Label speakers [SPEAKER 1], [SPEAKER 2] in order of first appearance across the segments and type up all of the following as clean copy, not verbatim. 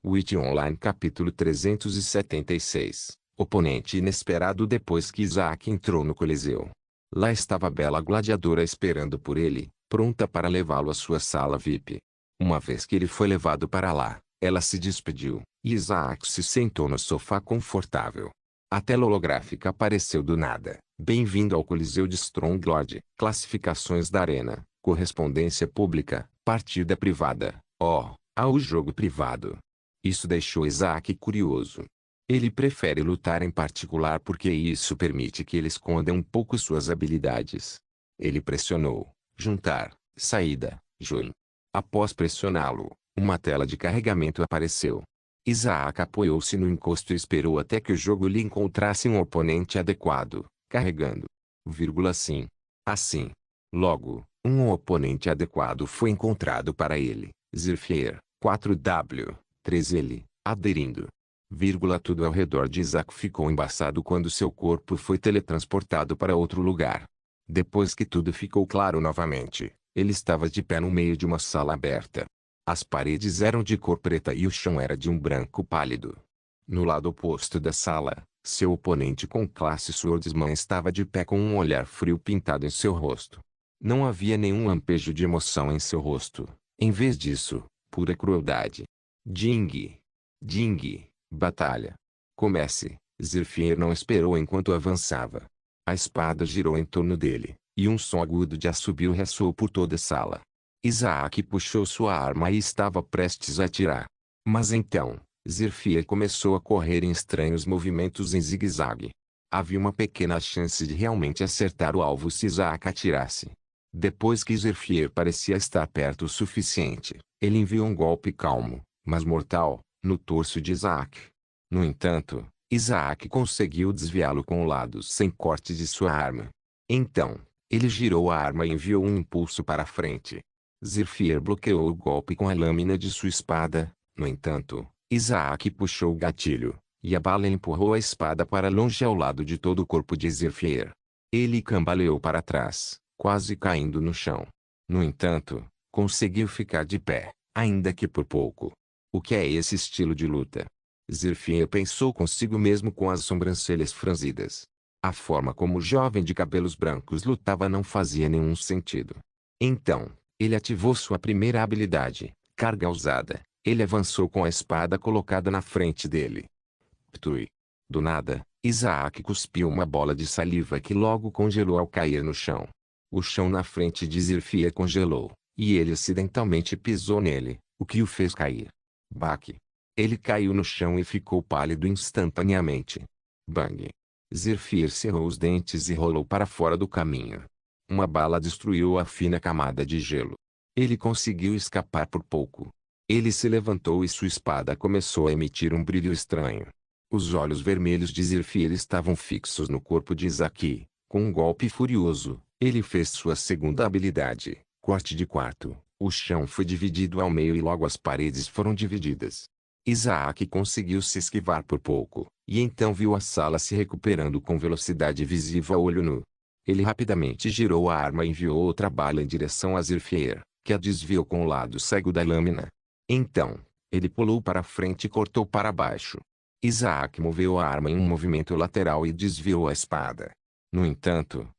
[SPEAKER 1] Witch Online capítulo 376. Oponente inesperado. Depois que Isaac entrou no Coliseu, lá estava a bela gladiadora esperando por ele, pronta para levá-lo à sua sala VIP. Uma vez que ele foi levado para lá, ela se despediu, e Isaac se sentou no sofá confortável. A tela holográfica apareceu do nada. Bem-vindo ao Coliseu de Stronglord. Classificações da Arena, correspondência pública, partida privada. Ao jogo privado. Isso deixou Isaac curioso. Ele prefere lutar em particular porque isso permite que ele esconda um pouco suas habilidades. Ele pressionou juntar, saída, join. Após pressioná-lo, uma tela de carregamento apareceu. Isaac apoiou-se no encosto e esperou até que o jogo lhe encontrasse um oponente adequado, carregando. Sim. Assim. Logo, um oponente adequado foi encontrado para ele, Zephyr, 4W, 3L, aderindo. Tudo ao redor de Isaac ficou embaçado quando seu corpo foi teletransportado para outro lugar. Depois que tudo ficou claro novamente, ele estava de pé no meio de uma sala aberta. As paredes eram de cor preta e o chão era de um branco pálido. No lado oposto da sala, seu oponente com classe Swordsman estava de pé com um olhar frio pintado em seu rosto. Não havia nenhum lampejo de emoção em seu rosto. Em vez disso, pura crueldade. Ding! Batalha. Comece. Zephyr não esperou enquanto avançava. A espada girou em torno dele, e um som agudo de assobio ressoou por toda a sala. Isaac puxou sua arma e estava prestes a atirar. Mas então, Zephyr começou a correr em estranhos movimentos em zigue-zague. Havia uma pequena chance de realmente acertar o alvo se Isaac atirasse. Depois que Zephyr parecia estar perto o suficiente, ele enviou um golpe calmo, mas mortal, no torso de Isaac. No entanto, Isaac conseguiu desviá-lo com o lado sem corte de sua arma. Então, ele girou a arma e enviou um impulso para a frente. Zephyr bloqueou o golpe com a lâmina de sua espada. No entanto, Isaac puxou o gatilho, e a bala empurrou a espada para longe ao lado de todo o corpo de Zephyr. Ele cambaleou para trás, quase caindo no chão. No entanto, conseguiu ficar de pé, ainda que por pouco. O que é esse estilo de luta? Zephyr pensou consigo mesmo com as sobrancelhas franzidas. A forma como o jovem de cabelos brancos lutava não fazia nenhum sentido. Então, ele ativou sua primeira habilidade, carga ousada. Ele avançou com a espada colocada na frente dele. Ptui. Do nada, Isaac cuspiu uma bola de saliva que logo congelou ao cair no chão. O chão na frente de Zephyr congelou, e ele acidentalmente pisou nele, o que o fez cair. Baque. Ele caiu no chão e ficou pálido instantaneamente. Bang. Zephyr cerrou os dentes e rolou para fora do caminho. Uma bala destruiu a fina camada de gelo. Ele conseguiu escapar por pouco. Ele se levantou e sua espada começou a emitir um brilho estranho. Os olhos vermelhos de Zephyr estavam fixos no corpo de Isaac. Com um golpe furioso, ele fez sua segunda habilidade, corte de quarto. O chão foi dividido ao meio e logo as paredes foram divididas. Isaac conseguiu se esquivar por pouco, e então viu a sala se recuperando com velocidade visível a olho nu. Ele rapidamente girou a arma e enviou outra bala em direção a Zephyr, que a desviou com o lado cego da lâmina. Então, ele pulou para frente e cortou para baixo. Isaac moveu a arma em um movimento lateral e desviou a espada. No entanto,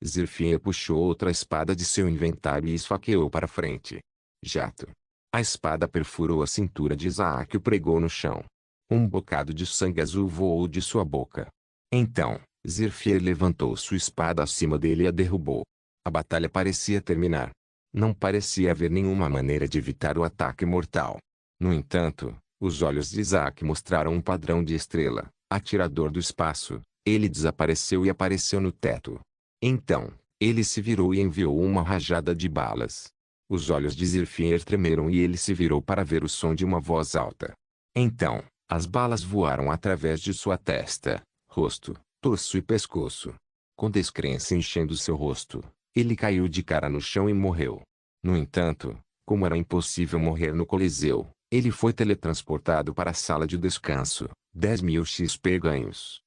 [SPEAKER 1] Zephyr puxou outra espada de seu inventário e esfaqueou para frente. Jato. A espada perfurou a cintura de Isaac e o pregou no chão. Um bocado de sangue azul voou de sua boca. Então, Zephyr levantou sua espada acima dele e a derrubou. A batalha parecia terminar. Não parecia haver nenhuma maneira de evitar o ataque mortal. No entanto, os olhos de Isaac mostraram um padrão de estrela, atirador do espaço. Ele desapareceu e apareceu no teto. Então, ele se virou e enviou uma rajada de balas. Os olhos de Zephyr tremeram e ele se virou para ver o som de uma voz alta. Então, as balas voaram através de sua testa, rosto, torso e pescoço. Com descrença enchendo seu rosto, ele caiu de cara no chão e morreu. No entanto, como era impossível morrer no Coliseu, ele foi teletransportado para a sala de descanso. 10.000 XP ganhos.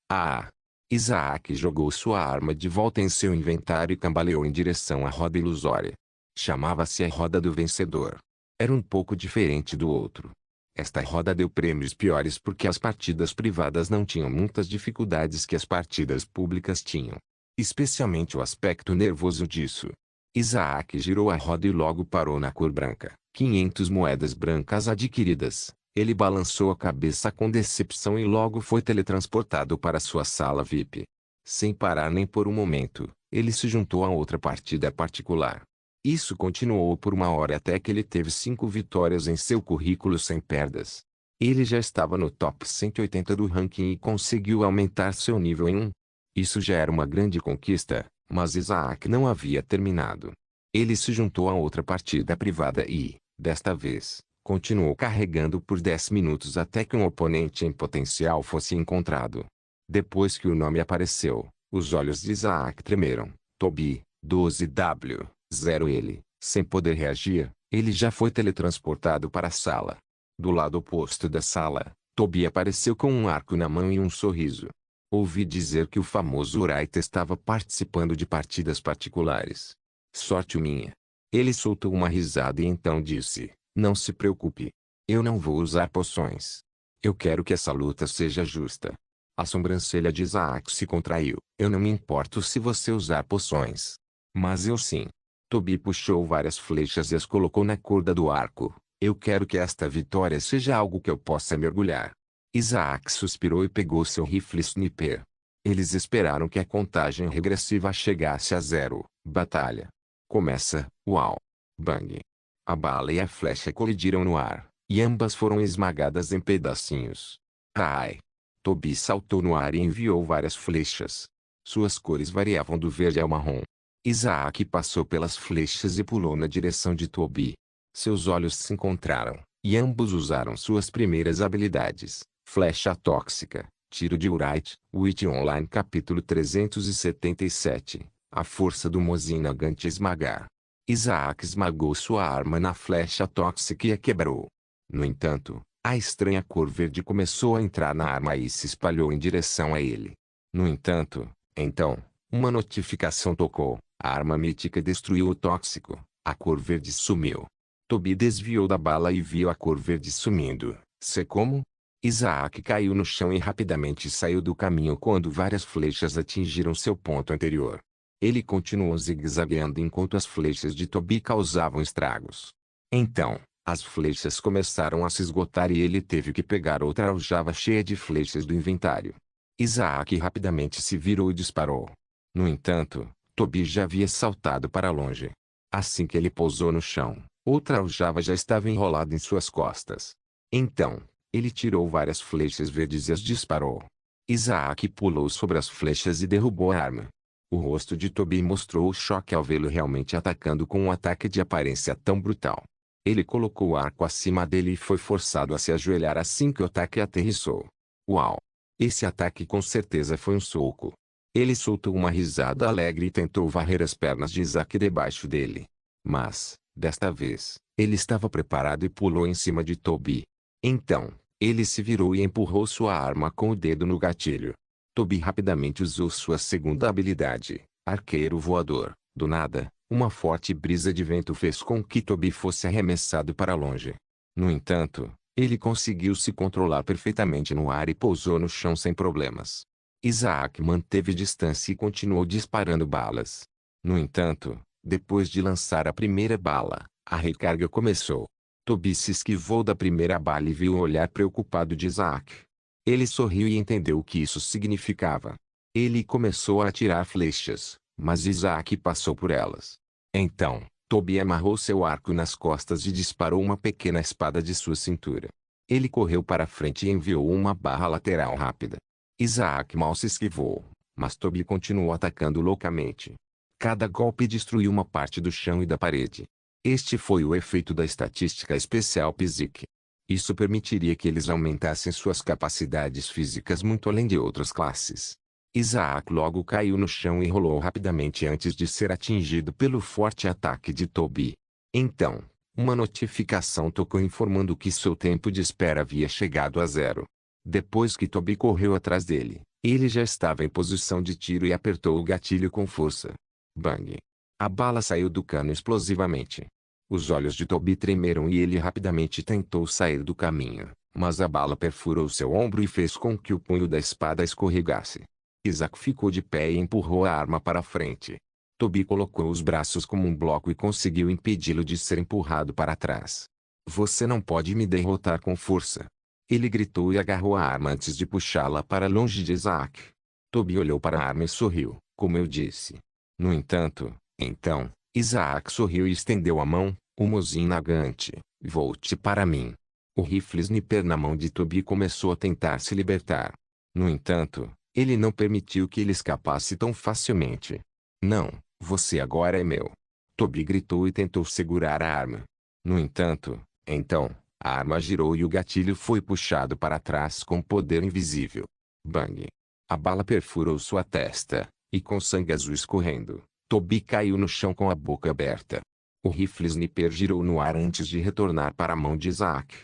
[SPEAKER 1] Isaac jogou sua arma de volta em seu inventário e cambaleou em direção à roda ilusória. Chamava-se a Roda do Vencedor. Era um pouco diferente do outro. Esta roda deu prêmios piores porque as partidas privadas não tinham muitas dificuldades que as partidas públicas tinham. Especialmente o aspecto nervoso disso. Isaac girou a roda e logo parou na cor branca. 500 moedas brancas adquiridas. Ele balançou a cabeça com decepção e logo foi teletransportado para sua sala VIP. Sem parar nem por um momento, ele se juntou a outra partida particular. Isso continuou por 1 hora até que ele teve 5 vitórias em seu currículo sem perdas. Ele já estava no top 180 do ranking e conseguiu aumentar seu nível em 1. Isso já era uma grande conquista, mas Isaac não havia terminado. Ele se juntou a outra partida privada e, desta vez, continuou carregando por 10 minutos até que um oponente em potencial fosse encontrado. Depois que o nome apareceu, os olhos de Isaac tremeram. Toby, 12W, 0. Ele, sem poder reagir, ele já foi teletransportado para a sala. Do lado oposto da sala, Toby apareceu com um arco na mão e um sorriso. Ouvi dizer que o famoso Wright estava participando de partidas particulares. Sorte minha. Ele soltou uma risada e então disse, não se preocupe. Eu não vou usar poções. Eu quero que essa luta seja justa. A sobrancelha de Isaac se contraiu. Eu não me importo se você usar poções. Mas eu sim. Toby puxou várias flechas e as colocou na corda do arco. Eu quero que esta vitória seja algo que eu possa mergulhar. Isaac suspirou e pegou seu rifle sniper. Eles esperaram que a contagem regressiva chegasse a 0. Batalha. Começa. Uau. Bang. A bala e a flecha colidiram no ar, e ambas foram esmagadas em pedacinhos. Ai. Toby saltou no ar e enviou várias flechas. Suas cores variavam do verde ao marrom. Isaac passou pelas flechas e pulou na direção de Toby. Seus olhos se encontraram, e ambos usaram suas primeiras habilidades. Flecha tóxica, tiro de Wright, Witch Online capítulo 377, a força do Mosin Nagant esmagar. Isaac esmagou sua arma na flecha tóxica e a quebrou. No entanto, a estranha cor verde começou a entrar na arma e se espalhou em direção a ele. No entanto, então, uma notificação tocou, a arma mítica destruiu o tóxico, a cor verde sumiu. Toby desviou da bala e viu a cor verde sumindo. Sei como? Isaac caiu no chão e rapidamente saiu do caminho quando várias flechas atingiram seu ponto anterior. Ele continuou zigue-zagueando enquanto as flechas de Toby causavam estragos. Então, as flechas começaram a se esgotar e ele teve que pegar outra aljava cheia de flechas do inventário. Isaac rapidamente se virou e disparou. No entanto, Toby já havia saltado para longe. Assim que ele pousou no chão, outra aljava já estava enrolada em suas costas. Então, ele tirou várias flechas verdes e as disparou. Isaac pulou sobre as flechas e derrubou a arma. O rosto de Toby mostrou o choque ao vê-lo realmente atacando com um ataque de aparência tão brutal. Ele colocou o arco acima dele e foi forçado a se ajoelhar assim que o ataque aterrissou. Uau! Esse ataque com certeza foi um soco. Ele soltou uma risada alegre e tentou varrer as pernas de Isaac debaixo dele. Mas, desta vez, ele estava preparado e pulou em cima de Toby. Então, ele se virou e empurrou sua arma com o dedo no gatilho. Toby rapidamente usou sua segunda habilidade, Arqueiro Voador. Do nada, uma forte brisa de vento fez com que Toby fosse arremessado para longe. No entanto, ele conseguiu se controlar perfeitamente no ar e pousou no chão sem problemas. Isaac manteve distância e continuou disparando balas. No entanto, depois de lançar a primeira bala, a recarga começou. Toby se esquivou da primeira bala e viu o olhar preocupado de Isaac. Ele sorriu e entendeu o que isso significava. Ele começou a atirar flechas, mas Isaac passou por elas. Então, Toby amarrou seu arco nas costas e disparou uma pequena espada de sua cintura. Ele correu para frente e enviou uma barra lateral rápida. Isaac mal se esquivou, mas Toby continuou atacando loucamente. Cada golpe destruiu uma parte do chão e da parede. Este foi o efeito da estatística especial Physique. Isso permitiria que eles aumentassem suas capacidades físicas muito além de outras classes. Isaac logo caiu no chão e rolou rapidamente antes de ser atingido pelo forte ataque de Toby. Então, uma notificação tocou informando que seu tempo de espera havia chegado a 0. Depois que Toby correu atrás dele, ele já estava em posição de tiro e apertou o gatilho com força. Bang! A bala saiu do cano explosivamente. Os olhos de Toby tremeram e ele rapidamente tentou sair do caminho, mas a bala perfurou seu ombro e fez com que o punho da espada escorregasse. Isaac ficou de pé e empurrou a arma para frente. Toby colocou os braços como um bloco e conseguiu impedi-lo de ser empurrado para trás. Você não pode me derrotar com força. Ele gritou e agarrou a arma antes de puxá-la para longe de Isaac. Toby olhou para a arma e sorriu, como eu disse. No entanto, então, Isaac sorriu e estendeu a mão, o mozinho nagante. Volte para mim. O rifle sniper na mão de Toby começou a tentar se libertar. No entanto, ele não permitiu que ele escapasse tão facilmente. Não, você agora é meu. Toby gritou e tentou segurar a arma. No entanto, então, a arma girou e o gatilho foi puxado para trás com poder invisível. Bang! A bala perfurou sua testa, e com sangue azul escorrendo, Toby caiu no chão com a boca aberta. O rifle sniper girou no ar antes de retornar para a mão de Isaac.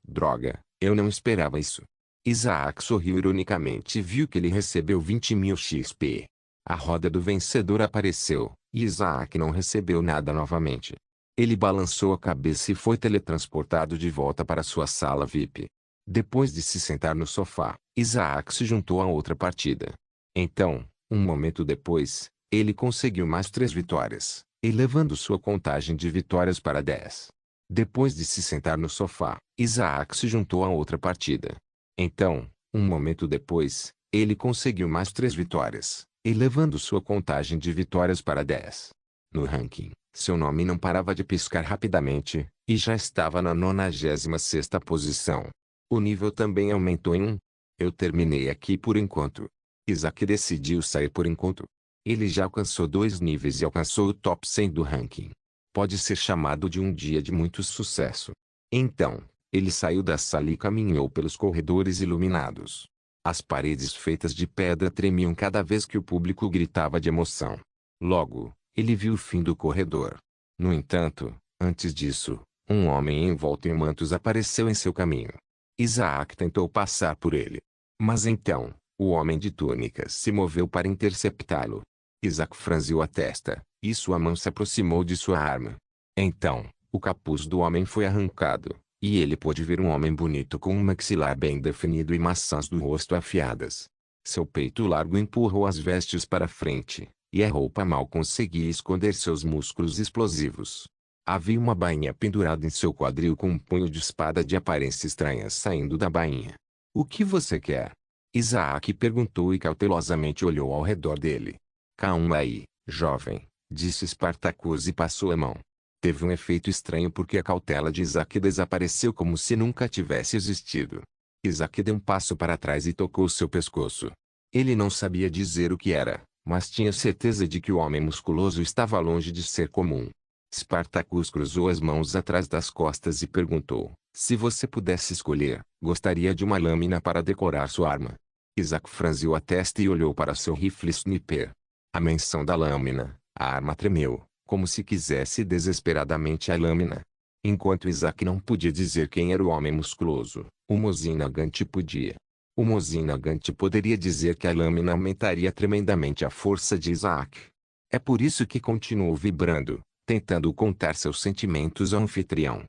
[SPEAKER 1] Droga, eu não esperava isso. Isaac sorriu ironicamente e viu que ele recebeu 20.000 XP. A roda do vencedor apareceu, e Isaac não recebeu nada novamente. Ele balançou a cabeça e foi teletransportado de volta para sua sala VIP. Depois de se sentar no sofá, Isaac se juntou a outra partida. Então, um momento depois, ele conseguiu mais 3 vitórias, elevando sua contagem de vitórias para 10. Depois de se sentar no sofá, Isaac se juntou a outra partida. Então, um momento depois, ele conseguiu mais 3 vitórias, elevando sua contagem de vitórias para 10. No ranking, seu nome não parava de piscar rapidamente, e já estava na 96ª posição. O nível também aumentou em 1. Eu terminei aqui por enquanto. Isaac decidiu sair por enquanto. Ele já alcançou 2 níveis e alcançou o top 100 do ranking. Pode ser chamado de um dia de muito sucesso. Então, ele saiu da sala e caminhou pelos corredores iluminados. As paredes feitas de pedra tremiam cada vez que o público gritava de emoção. Logo, ele viu o fim do corredor. No entanto, antes disso, um homem envolto em mantos apareceu em seu caminho. Isaac tentou passar por ele. Mas então, o homem de túnicas se moveu para interceptá-lo. Isaac franziu a testa, e sua mão se aproximou de sua arma. Então, o capuz do homem foi arrancado, e ele pôde ver um homem bonito com um maxilar bem definido e maçãs do rosto afiadas. Seu peito largo empurrou as vestes para frente, e a roupa mal conseguia esconder seus músculos explosivos. Havia uma bainha pendurada em seu quadril com um punho de espada de aparência estranha saindo da bainha. O que você quer? Isaac perguntou e cautelosamente olhou ao redor dele. Calma aí, jovem, disse Spartacus e passou a mão. Teve um efeito estranho porque a cautela de Isaac desapareceu como se nunca tivesse existido. Isaac deu um passo para trás e tocou seu pescoço. Ele não sabia dizer o que era, mas tinha certeza de que o homem musculoso estava longe de ser comum. Spartacus cruzou as mãos atrás das costas e perguntou: se você pudesse escolher, gostaria de uma lâmina para decorar sua arma? Isaac franziu a testa e olhou para seu rifle sniper. À menção da lâmina, a arma tremeu, como se quisesse desesperadamente a lâmina. Enquanto Isaac não podia dizer quem era o homem musculoso, o mozinho nagante podia. O mozinho nagante poderia dizer que a lâmina aumentaria tremendamente a força de Isaac. É por isso que continuou vibrando, tentando contar seus sentimentos ao anfitrião.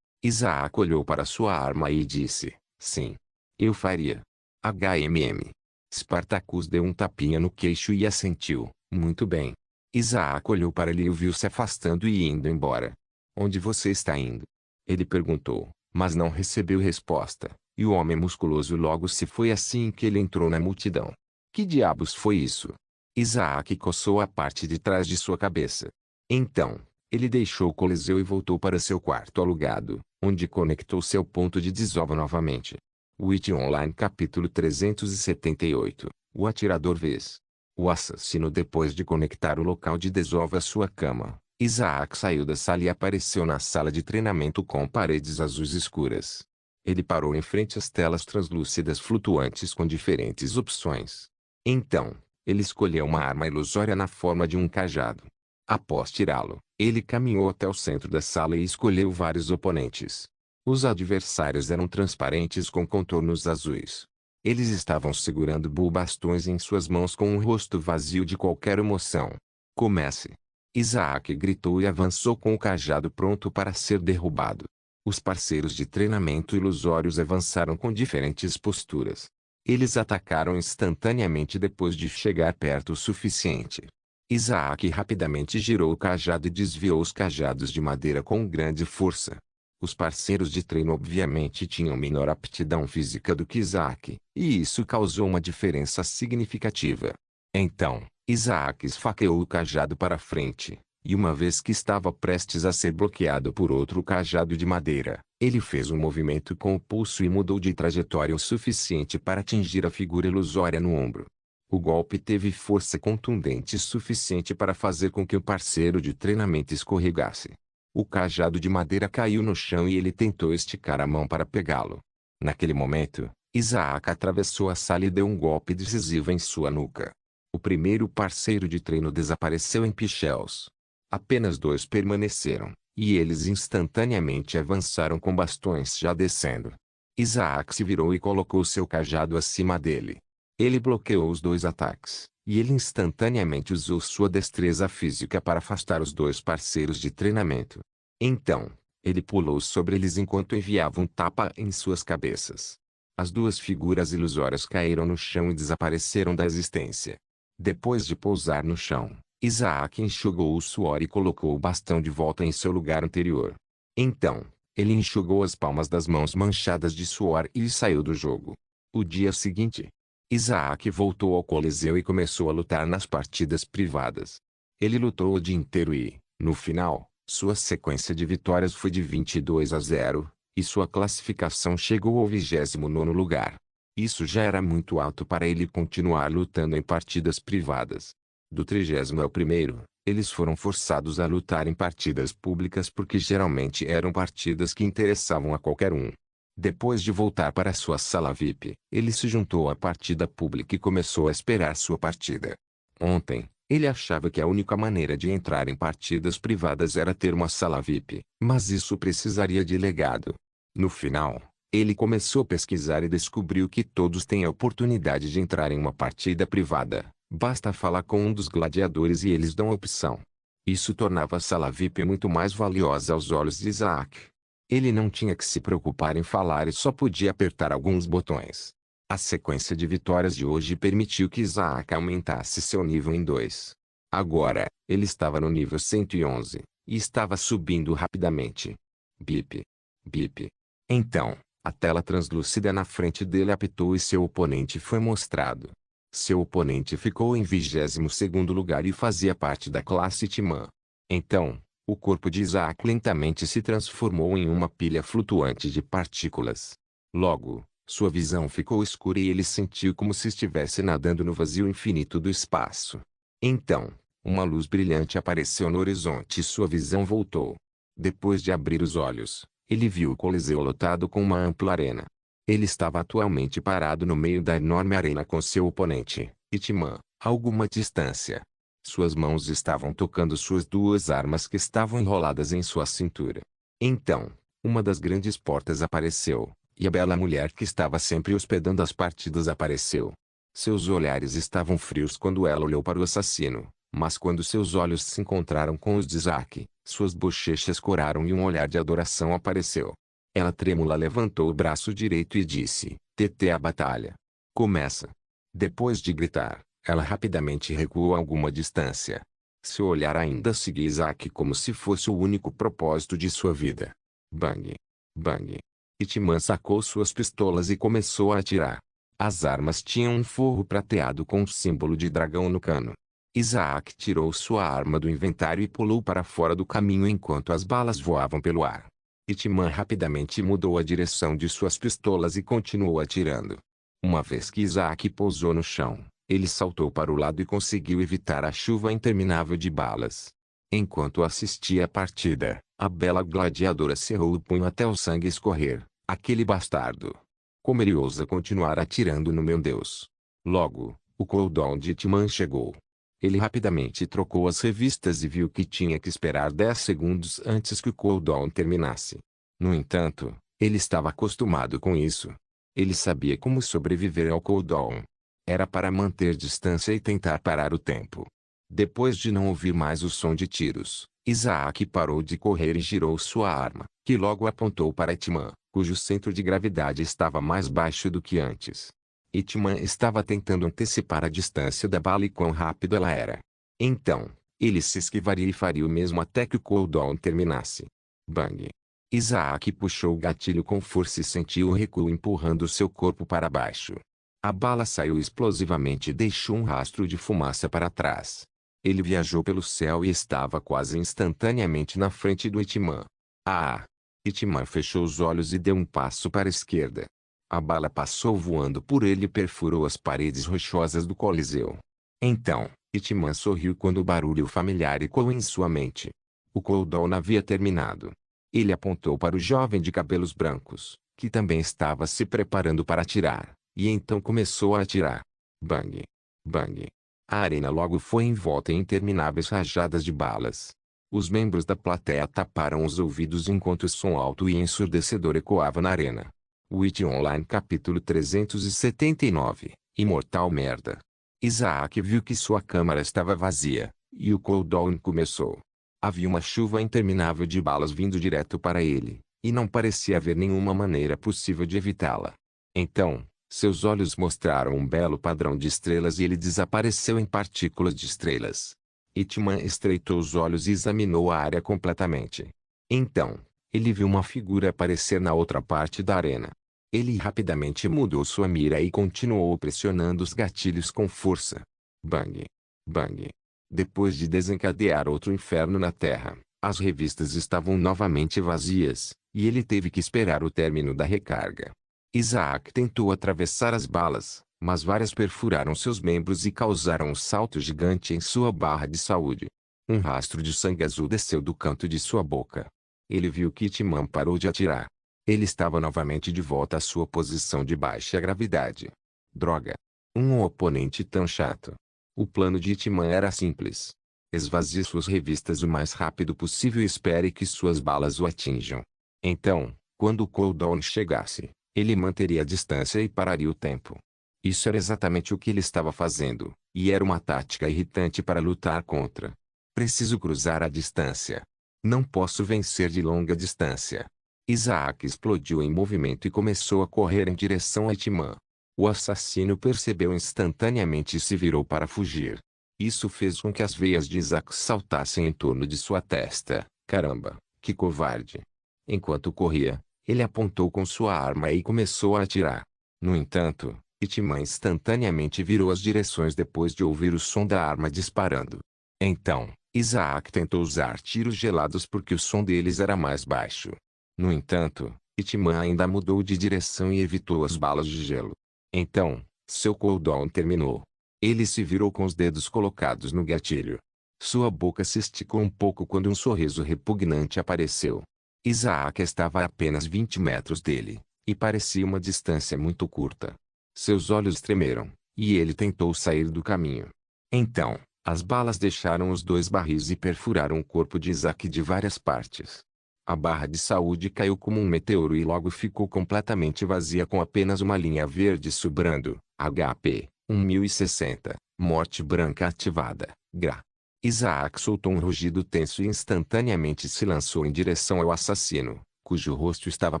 [SPEAKER 1] Isaac olhou para sua arma e disse: sim. Eu faria. HMM. Spartacus deu um tapinha no queixo e assentiu: muito bem. Isaac olhou para ele e o viu se afastando e indo embora. Onde você está indo? Ele perguntou, mas não recebeu resposta, e o homem musculoso logo se foi assim que ele entrou na multidão. Que diabos foi isso? Isaac coçou a parte de trás de sua cabeça. Então, ele deixou o Coliseu e voltou para seu quarto alugado, onde conectou seu ponto de desova novamente. Witch Online capítulo 378. O atirador vez. O assassino. Depois de conectar o local de desova à sua cama, Isaac saiu da sala e apareceu na sala de treinamento com paredes azuis escuras. Ele parou em frente às telas translúcidas flutuantes com diferentes opções. Então, ele escolheu uma arma ilusória na forma de um cajado. Após tirá-lo, ele caminhou até o centro da sala e escolheu vários oponentes. Os adversários eram transparentes com contornos azuis. Eles estavam segurando bastões em suas mãos com um rosto vazio de qualquer emoção. Comece. Isaac gritou e avançou com o cajado pronto para ser derrubado. Os parceiros de treinamento ilusórios avançaram com diferentes posturas. Eles atacaram instantaneamente depois de chegar perto o suficiente. Isaac rapidamente girou o cajado e desviou os cajados de madeira com grande força. Os parceiros de treino obviamente tinham menor aptidão física do que Isaac, e isso causou uma diferença significativa. Então, Isaac esfaqueou o cajado para frente, e uma vez que estava prestes a ser bloqueado por outro cajado de madeira, ele fez um movimento com o pulso e mudou de trajetória o suficiente para atingir a figura ilusória no ombro. O golpe teve força contundente suficiente para fazer com que o parceiro de treinamento escorregasse. O cajado de madeira caiu no chão e ele tentou esticar a mão para pegá-lo. Naquele momento, Isaac atravessou a sala e deu um golpe decisivo em sua nuca. O primeiro parceiro de treino desapareceu em pichelos. Apenas dois permaneceram, e eles instantaneamente avançaram com bastões já descendo. Isaac se virou e colocou seu cajado acima dele. Ele bloqueou os dois ataques, e ele instantaneamente usou sua destreza física para afastar os dois parceiros de treinamento. Então, ele pulou sobre eles enquanto enviava um tapa em suas cabeças. As duas figuras ilusórias caíram no chão e desapareceram da existência. Depois de pousar no chão, Isaac enxugou o suor e colocou o bastão de volta em seu lugar anterior. Então, ele enxugou as palmas das mãos manchadas de suor e saiu do jogo. O dia seguinte, Isaac voltou ao Coliseu e começou a lutar nas partidas privadas. Ele lutou o dia inteiro e, no final, sua sequência de vitórias foi de 22-0, e sua classificação chegou ao 29º lugar. Isso já era muito alto para ele continuar lutando em partidas privadas. Do 30º ao 1º, eles foram forçados a lutar em partidas públicas porque geralmente eram partidas que interessavam a qualquer um. Depois de voltar para sua sala VIP, ele se juntou à partida pública e começou a esperar sua partida. Ontem, ele achava que a única maneira de entrar em partidas privadas era ter uma sala VIP, mas isso precisaria de legado. No final, ele começou a pesquisar e descobriu que todos têm a oportunidade de entrar em uma partida privada. Basta falar com um dos gladiadores e eles dão a opção. Isso tornava a sala VIP muito mais valiosa aos olhos de Isaac. Ele não tinha que se preocupar em falar e só podia apertar alguns botões. A sequência de vitórias de hoje permitiu que Isaac aumentasse seu nível em 2. Agora, ele estava no nível 111, e estava subindo rapidamente. Bip. Bip. Então, a tela translúcida na frente dele apitou e seu oponente foi mostrado. Seu oponente ficou em 22º lugar e fazia parte da classe Timã. Então, o corpo de Isaac lentamente se transformou em uma pilha flutuante de partículas. Logo, sua visão ficou escura e ele sentiu como se estivesse nadando no vazio infinito do espaço. Então, uma luz brilhante apareceu no horizonte e sua visão voltou. Depois de abrir os olhos, ele viu o Coliseu lotado com uma ampla arena. Ele estava atualmente parado no meio da enorme arena com seu oponente, Timã, a alguma distância. Suas mãos estavam tocando suas duas armas que estavam enroladas em sua cintura. Então, uma das grandes portas apareceu, e a bela mulher que estava sempre hospedando as partidas apareceu. Seus olhares estavam frios quando ela olhou para o assassino, mas quando seus olhos se encontraram com os de Isaac, suas bochechas coraram e um olhar de adoração apareceu. Ela trêmula levantou o braço direito e disse, TT a batalha. Começa. Depois de gritar, ela rapidamente recuou a alguma distância. Seu olhar ainda seguia Isaac como se fosse o único propósito de sua vida. Bang. Bang. Timã sacou suas pistolas e começou a atirar. As armas tinham um forro prateado com o símbolo de dragão no cano. Isaac tirou sua arma do inventário e pulou para fora do caminho enquanto as balas voavam pelo ar. Timã rapidamente mudou a direção de suas pistolas e continuou atirando. Uma vez que Isaac pousou no chão, ele saltou para o lado e conseguiu evitar a chuva interminável de balas. Enquanto assistia à partida, a bela gladiadora cerrou o punho até o sangue escorrer. Aquele bastardo! Como ele ousa continuar atirando no meu Deus? Logo, o cooldown de Timã chegou. Ele rapidamente trocou as revistas e viu que tinha que esperar 10 segundos antes que o cooldown terminasse. No entanto, ele estava acostumado com isso. Ele sabia como sobreviver ao cooldown. Era para manter distância e tentar parar o tempo. Depois de não ouvir mais o som de tiros, Isaac parou de correr e girou sua arma, que logo apontou para Itmã, cujo centro de gravidade estava mais baixo do que antes. Itmã estava tentando antecipar a distância da bala e quão rápido ela era. Então, ele se esquivaria e faria o mesmo até que o cooldown terminasse. Bang! Isaac puxou o gatilho com força e sentiu o recuo empurrando seu corpo para baixo. A bala saiu explosivamente e deixou um rastro de fumaça para trás. Ele viajou pelo céu e estava quase instantaneamente na frente do Itmã. Ah! Itmã fechou os olhos e deu um passo para a esquerda. A bala passou voando por ele e perfurou as paredes rochosas do Coliseu. Então, Itmã sorriu quando o barulho familiar ecoou em sua mente. O cooldown havia terminado. Ele apontou para o jovem de cabelos brancos, que também estava se preparando para atirar, e então começou a atirar. Bang! Bang! A arena logo foi envolta em intermináveis rajadas de balas. Os membros da plateia taparam os ouvidos enquanto o som alto e ensurdecedor ecoava na arena. Witch Online capítulo 379 Imortal Merda. Isaac viu que sua câmara estava vazia, e o cooldown começou. Havia uma chuva interminável de balas vindo direto para ele, e não parecia haver nenhuma maneira possível de evitá-la. Então, seus olhos mostraram um belo padrão de estrelas e ele desapareceu em partículas de estrelas. Itmã estreitou os olhos e examinou a área completamente. Então, ele viu uma figura aparecer na outra parte da arena. Ele rapidamente mudou sua mira e continuou pressionando os gatilhos com força. Bang! Bang! Depois de desencadear outro inferno na Terra, as revistas estavam novamente vazias, e ele teve que esperar o término da recarga. Isaac tentou atravessar as balas, mas várias perfuraram seus membros e causaram um salto gigante em sua barra de saúde. Um rastro de sangue azul desceu do canto de sua boca. Ele viu que Itmã parou de atirar. Ele estava novamente de volta à sua posição de baixa gravidade. Droga! Um oponente tão chato. O plano de Itmã era simples. Esvazie suas revistas o mais rápido possível e espere que suas balas o atinjam. Então, quando o cooldown chegasse, ele manteria a distância e pararia o tempo. Isso era exatamente o que ele estava fazendo, e era uma tática irritante para lutar contra. Preciso cruzar a distância. Não posso vencer de longa distância. Isaac explodiu em movimento e começou a correr em direção a Itmã. O assassino percebeu instantaneamente e se virou para fugir. Isso fez com que as veias de Isaac saltassem em torno de sua testa. Caramba, que covarde! Enquanto corria, ele apontou com sua arma e começou a atirar. No entanto, Itmã instantaneamente virou as direções depois de ouvir o som da arma disparando. Então, Isaac tentou usar tiros gelados porque o som deles era mais baixo. No entanto, Itmã ainda mudou de direção e evitou as balas de gelo. Então, seu cooldown terminou. Ele se virou com os dedos colocados no gatilho. Sua boca se esticou um pouco quando um sorriso repugnante apareceu. Isaac estava a apenas 20 metros dele, e parecia uma distância muito curta. Seus olhos tremeram, e ele tentou sair do caminho. Então, as balas deixaram os dois barris e perfuraram o corpo de Isaac de várias partes. A barra de saúde caiu como um meteoro e logo ficou completamente vazia com apenas uma linha verde sobrando. HP, 1060, morte branca ativada, GRA. Isaac soltou um rugido tenso e instantaneamente se lançou em direção ao assassino, cujo rosto estava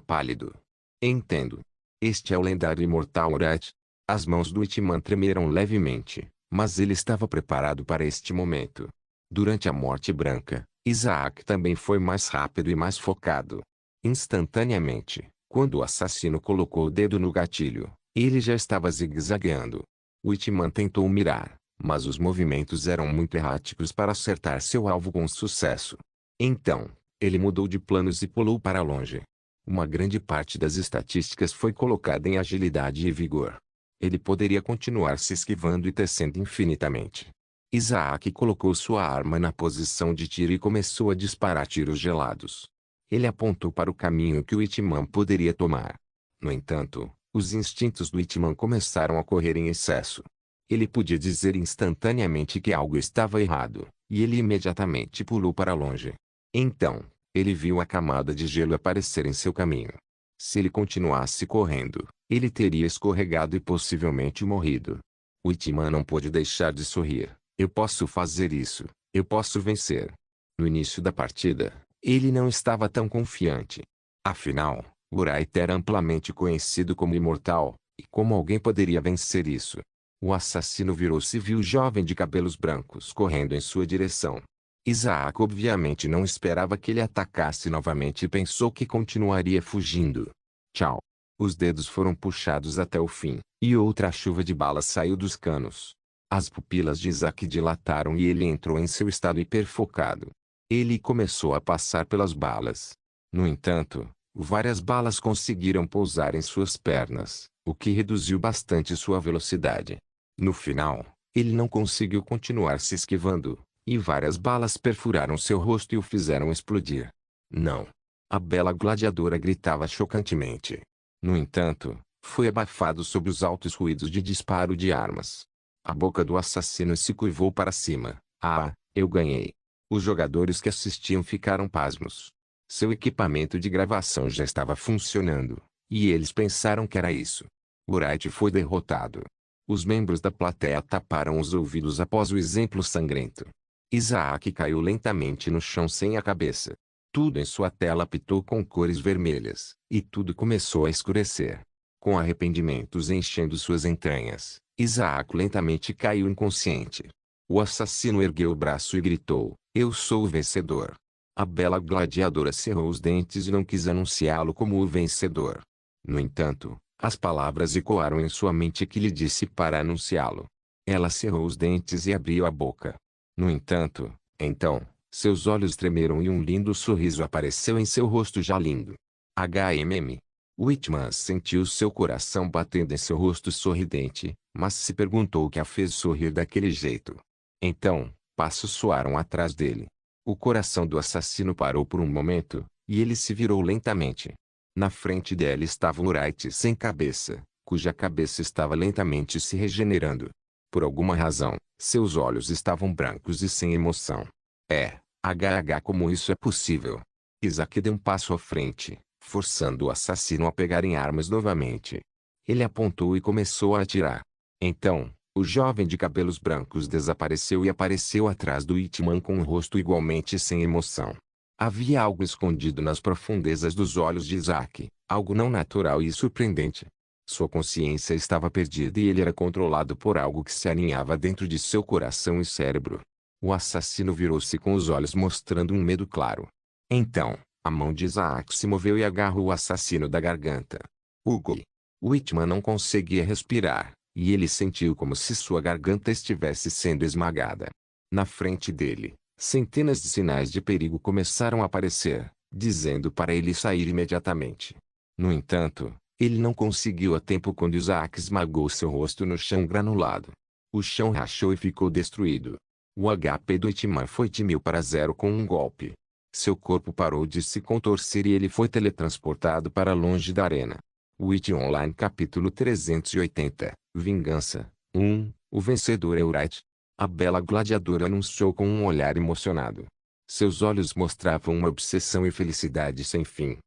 [SPEAKER 1] pálido. Entendo. Este é o lendário imortal Urat. As mãos do Itmã tremeram levemente, mas ele estava preparado para este momento. Durante a morte branca, Isaac também foi mais rápido e mais focado. Instantaneamente, quando o assassino colocou o dedo no gatilho, ele já estava zigue-zagueando. O Itmã tentou mirar, mas os movimentos eram muito erráticos para acertar seu alvo com sucesso. Então, ele mudou de planos e pulou para longe. Uma grande parte das estatísticas foi colocada em agilidade e vigor. Ele poderia continuar se esquivando e tecendo infinitamente. Isaac colocou sua arma na posição de tiro e começou a disparar tiros gelados. Ele apontou para o caminho que o Itmã poderia tomar. No entanto, os instintos do Itmã começaram a correr em excesso. Ele podia dizer instantaneamente que algo estava errado, e ele imediatamente pulou para longe. Então, ele viu a camada de gelo aparecer em seu caminho. Se ele continuasse correndo, ele teria escorregado e possivelmente morrido. O Itmã não pôde deixar de sorrir. Eu posso fazer isso. Eu posso vencer. No início da partida, ele não estava tão confiante. Afinal, Wright era amplamente conhecido como imortal, e como alguém poderia vencer isso? O assassino virou-se e viu o jovem de cabelos brancos correndo em sua direção. Isaac obviamente não esperava que ele atacasse novamente e pensou que continuaria fugindo. Tchau. Os dedos foram puxados até o fim, e outra chuva de balas saiu dos canos. As pupilas de Isaac dilataram e ele entrou em seu estado hiperfocado. Ele começou a passar pelas balas. No entanto, várias balas conseguiram pousar em suas pernas, o que reduziu bastante sua velocidade. No final, ele não conseguiu continuar se esquivando, e várias balas perfuraram seu rosto e o fizeram explodir. Não! A bela gladiadora gritava chocantemente. No entanto, foi abafado sob os altos ruídos de disparo de armas. A boca do assassino se curvou para cima. Ah, eu ganhei! Os jogadores que assistiam ficaram pasmos. Seu equipamento de gravação já estava funcionando, e eles pensaram que era isso. Wright foi derrotado. Os membros da plateia taparam os ouvidos após o exemplo sangrento. Isaac caiu lentamente no chão sem a cabeça. Tudo em sua tela apitou com cores vermelhas, e tudo começou a escurecer. Com arrependimentos enchendo suas entranhas, Isaac lentamente caiu inconsciente. O assassino ergueu o braço e gritou: "Eu sou o vencedor." A bela gladiadora cerrou os dentes e não quis anunciá-lo como o vencedor. No entanto, as palavras ecoaram em sua mente que lhe disse para anunciá-lo. Ela cerrou os dentes e abriu a boca. No entanto, então, seus olhos tremeram e um lindo sorriso apareceu em seu rosto já lindo. Whitman sentiu seu coração batendo em seu rosto sorridente, mas se perguntou o que a fez sorrir daquele jeito. Então, passos soaram atrás dele. O coração do assassino parou por um momento, e ele se virou lentamente. Na frente dele estava Wright sem cabeça, cuja cabeça estava lentamente se regenerando. Por alguma razão, seus olhos estavam brancos e sem emoção. Como isso é possível? Isaac deu um passo à frente, forçando o assassino a pegar em armas novamente. Ele apontou e começou a atirar. Então, o jovem de cabelos brancos desapareceu e apareceu atrás do Whitman com um rosto igualmente sem emoção. Havia algo escondido nas profundezas dos olhos de Isaac, algo não natural e surpreendente. Sua consciência estava perdida e ele era controlado por algo que se aninhava dentro de seu coração e cérebro. O assassino virou-se com os olhos mostrando um medo claro. Então, a mão de Isaac se moveu e agarrou o assassino da garganta. Hugo! Whitman não conseguia respirar, e ele sentiu como se sua garganta estivesse sendo esmagada. Na frente dele, centenas de sinais de perigo começaram a aparecer, dizendo para ele sair imediatamente. No entanto, ele não conseguiu a tempo quando Isaac esmagou seu rosto no chão granulado. O chão rachou e ficou destruído. O HP do Whitman foi de 1000 para 0 com um golpe. Seu corpo parou de se contorcer e ele foi teletransportado para longe da arena. Witch Online capítulo 380, Vingança, 1, o vencedor é Wright. A bela gladiadora anunciou com um olhar emocionado. Seus olhos mostravam uma obsessão e felicidade sem fim.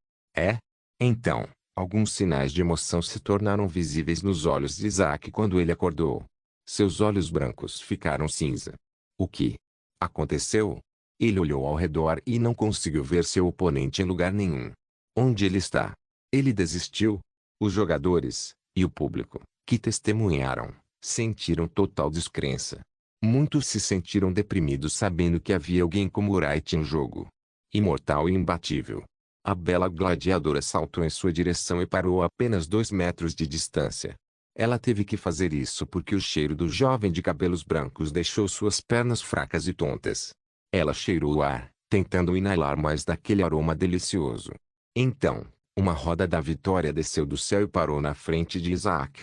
[SPEAKER 1] Então, alguns sinais de emoção se tornaram visíveis nos olhos de Isaac quando ele acordou. Seus olhos brancos ficaram cinza. O que aconteceu? Ele olhou ao redor e não conseguiu ver seu oponente em lugar nenhum. Onde ele está? Ele desistiu? Os jogadores, e o público, que testemunharam, sentiram total descrença. Muitos se sentiram deprimidos sabendo que havia alguém como Wright no jogo. Imortal e imbatível. A bela gladiadora saltou em sua direção e parou a apenas 2 metros de distância. Ela teve que fazer isso porque o cheiro do jovem de cabelos brancos deixou suas pernas fracas e tontas. Ela cheirou o ar, tentando inalar mais daquele aroma delicioso. Então, uma roda da vitória desceu do céu e parou na frente de Isaac.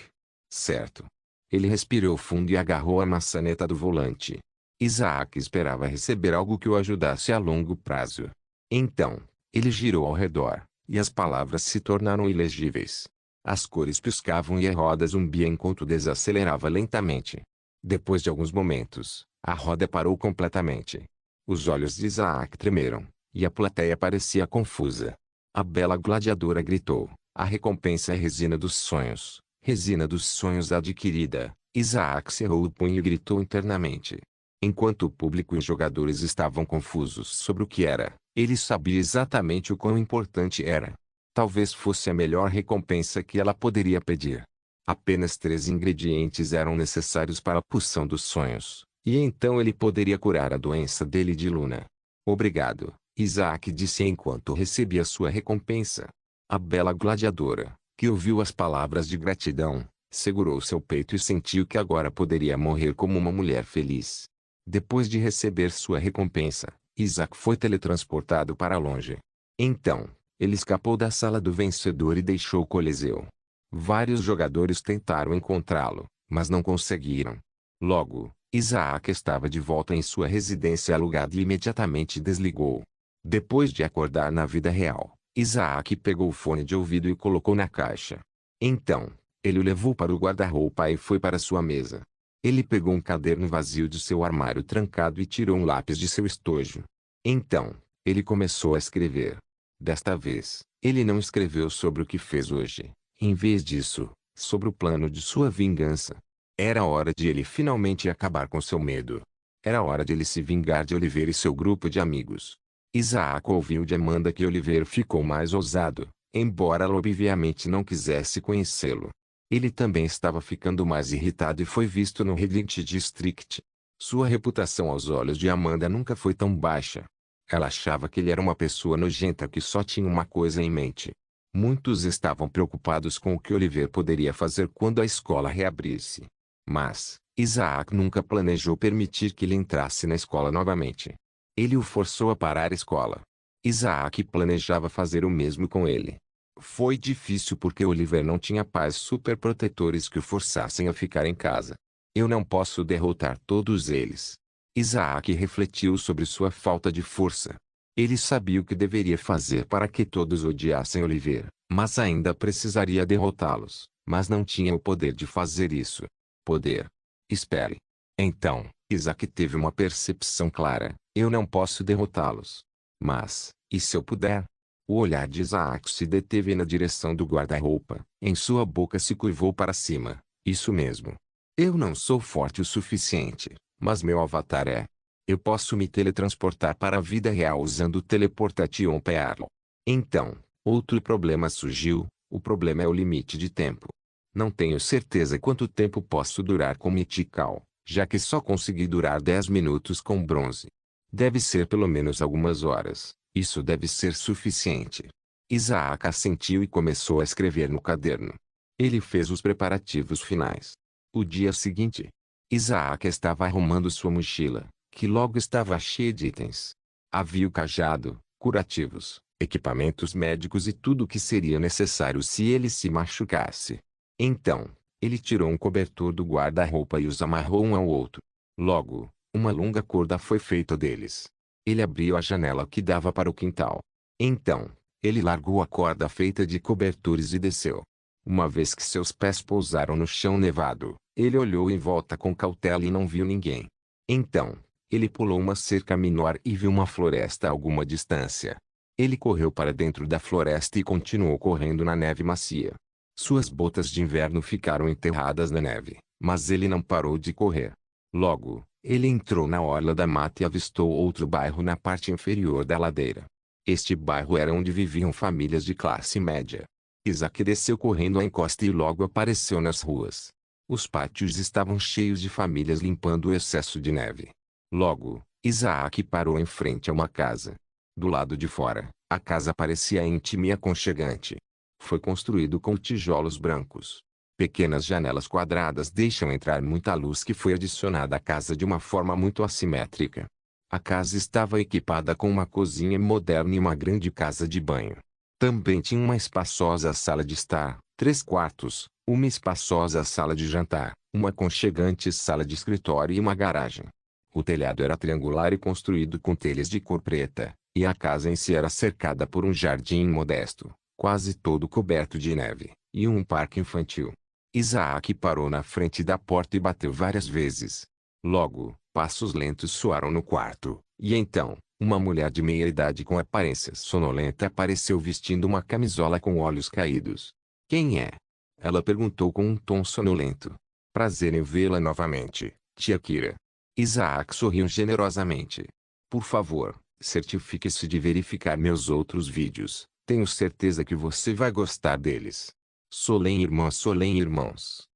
[SPEAKER 1] Certo. Ele respirou fundo e agarrou a maçaneta do volante. Isaac esperava receber algo que o ajudasse a longo prazo. Então, ele girou ao redor, e as palavras se tornaram ilegíveis. As cores piscavam e a roda zumbia enquanto desacelerava lentamente. Depois de alguns momentos, a roda parou completamente. Os olhos de Isaac tremeram, e a plateia parecia confusa. A bela gladiadora gritou: "A recompensa é resina dos sonhos adquirida." Isaac cerrou o punho e gritou internamente: Enquanto o público e os jogadores estavam confusos sobre o que era, ele sabia exatamente o quão importante era. Talvez fosse a melhor recompensa que ela poderia pedir. Apenas 3 ingredientes eram necessários para a poção dos sonhos, e então ele poderia curar a doença dele e de Luna. Obrigado, Isaac disse enquanto recebia sua recompensa. A bela gladiadora, que ouviu as palavras de gratidão, segurou seu peito e sentiu que agora poderia morrer como uma mulher feliz. Depois de receber sua recompensa, Isaac foi teletransportado para longe. Então, ele escapou da sala do vencedor e deixou o Coliseu. Vários jogadores tentaram encontrá-lo, mas não conseguiram. Logo, Isaac estava de volta em sua residência alugada e imediatamente desligou. Depois de acordar na vida real, Isaac pegou o fone de ouvido e colocou na caixa. Então, ele o levou para o guarda-roupa e foi para sua mesa. Ele pegou um caderno vazio de seu armário trancado e tirou um lápis de seu estojo. Então, ele começou a escrever. Desta vez, ele não escreveu sobre o que fez hoje. Em vez disso, sobre o plano de sua vingança. Era hora de ele finalmente acabar com seu medo. Era hora de ele se vingar de Oliver e seu grupo de amigos. Isaac ouviu de Amanda que Oliver ficou mais ousado, embora ela obviamente não quisesse conhecê-lo. Ele também estava ficando mais irritado e foi visto no Redlint District. Sua reputação aos olhos de Amanda nunca foi tão baixa. Ela achava que ele era uma pessoa nojenta que só tinha uma coisa em mente. Muitos estavam preocupados com o que Oliver poderia fazer quando a escola reabrisse. Mas, Isaac nunca planejou permitir que ele entrasse na escola novamente. Ele o forçou a parar a escola. Isaac planejava fazer o mesmo com ele. Foi difícil porque Oliver não tinha pais superprotetores que o forçassem a ficar em casa. Eu não posso derrotar todos eles. Isaac refletiu sobre sua falta de força. Ele sabia o que deveria fazer para que todos odiassem Oliver, mas ainda precisaria derrotá-los, mas não tinha o poder de fazer isso. Poder. Espere. Então, Isaac teve uma percepção clara. Eu não posso derrotá-los. Mas, e se eu puder? O olhar de Isaac se deteve na direção do guarda-roupa. Em sua boca se curvou para cima. Isso mesmo. Eu não sou forte o suficiente, mas meu avatar é. Eu posso me teletransportar para a vida real usando o Teleportation Pearl. Então, outro problema surgiu. O problema é o limite de tempo. Não tenho certeza quanto tempo posso durar com Mythical, já que só consegui durar 10 minutos com bronze. Deve ser pelo menos algumas horas. Isso deve ser suficiente. Isaac assentiu e começou a escrever no caderno. Ele fez os preparativos finais. O dia seguinte, Isaac estava arrumando sua mochila, que logo estava cheia de itens. Havia o cajado, curativos, equipamentos médicos e tudo o que seria necessário se ele se machucasse. Então, ele tirou um cobertor do guarda-roupa e os amarrou um ao outro. Logo, uma longa corda foi feita deles. Ele abriu a janela que dava para o quintal. Então, ele largou a corda feita de cobertores e desceu. Uma vez que seus pés pousaram no chão nevado, ele olhou em volta com cautela e não viu ninguém. Então, ele pulou uma cerca menor e viu uma floresta a alguma distância. Ele correu para dentro da floresta e continuou correndo na neve macia. Suas botas de inverno ficaram enterradas na neve, mas ele não parou de correr. Logo, ele entrou na orla da mata e avistou outro bairro na parte inferior da ladeira. Este bairro era onde viviam famílias de classe média. Isaac desceu correndo a encosta e logo apareceu nas ruas. Os pátios estavam cheios de famílias limpando o excesso de neve. Logo, Isaac parou em frente a uma casa. Do lado de fora, a casa parecia íntima e aconchegante. Foi construído com tijolos brancos. Pequenas janelas quadradas deixam entrar muita luz que foi adicionada à casa de uma forma muito assimétrica. A casa estava equipada com uma cozinha moderna e uma grande casa de banho. Também tinha uma espaçosa sala de estar, 3 quartos, uma espaçosa sala de jantar, uma aconchegante sala de escritório e uma garagem. O telhado era triangular e construído com telhas de cor preta, e a casa em si era cercada por um jardim modesto, quase todo coberto de neve, e um parque infantil. Isaac parou na frente da porta e bateu várias vezes. Logo, passos lentos soaram no quarto, e então, uma mulher de meia-idade com aparência sonolenta apareceu vestindo uma camisola com olhos caídos. Quem é? Ela perguntou com um tom sonolento. Prazer em vê-la novamente, tia Kira. Isaac sorriu generosamente. Por favor, certifique-se de verificar meus outros vídeos. Tenho certeza que você vai gostar deles. Solem irmãos.